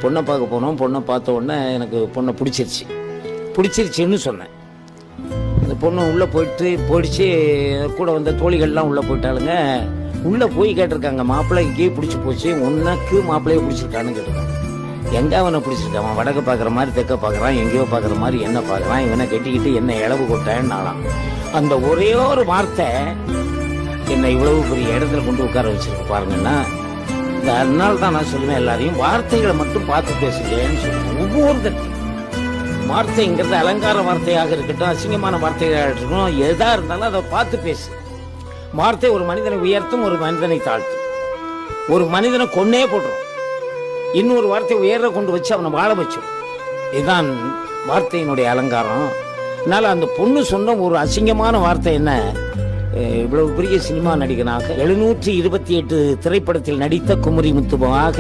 பொண்ணை பார்க்க போனோம். பொண்ணை பார்த்த உடனே எனக்கு பொண்ணை பிடிச்சிருச்சுன்னு சொன்னேன். அந்த பொண்ணு உள்ளே போயிடுச்சு. கூட வந்த தோழிகள்லாம் உள்ளே போயிட்டாளுங்க. உள்ளே போய் கேட்டிருக்காங்க, மாப்பிள்ளைக்கே பிடிச்சி போச்சு, உனக்கு மாப்பிள்ளையை பிடிச்சிருக்கான்னு கேட்டிருக்காங்க. எங்கே அவனை பிடிச்சிருக்கான்? அவன் வடக்க பார்க்குற மாதிரி தெற்க பார்க்குறான், எங்கேயோ பார்க்குற மாதிரி என்ன பார்க்குறான், இவனை கட்டிக்கிட்டு என்ன இளவு கொட்டான்னு நாளாம். அந்த ஒரே ஒரு வார்த்தை என்னை இவ்வளவு பெரிய இடத்துல கொண்டு உட்கார வச்சிருக்கு பாருங்கன்னா. அதனால தான் நான் சொல்லுவேன், எல்லாரையும் வார்த்தைகளை மட்டும் பார்த்து பேசுகிறேன்னு சொல்லுவேன். ஒவ்வொருத்தரும் வார்த்தைங்கிறது அலங்கார வார்த்தையாக இருக்கட்டும், அசிங்கமான வார்த்தையாக இருக்கட்டும், எதா இருந்தாலும் அதை பார்த்து பேசு. வார்த்தை ஒரு மனிதனை உயர்த்தும், ஒரு மனிதனை தாழ்த்தும். ஒரு மனிதனை கொன்னே போடுறோம், இன்னொரு வார்த்தை உயர கொண்டு வச்சு அவனை வாழ வச்சிடும். இதுதான் வார்த்தையினுடைய அலங்காரம். அதனால அந்த பொண்ணு சொன்ன ஒரு அசிங்கமான வார்த்தை என்ன, இவ்வளவு பெரிய சினிமா நடிகனாக 728 திரைப்படத்தில் நடித்த குமரி முத்துவாக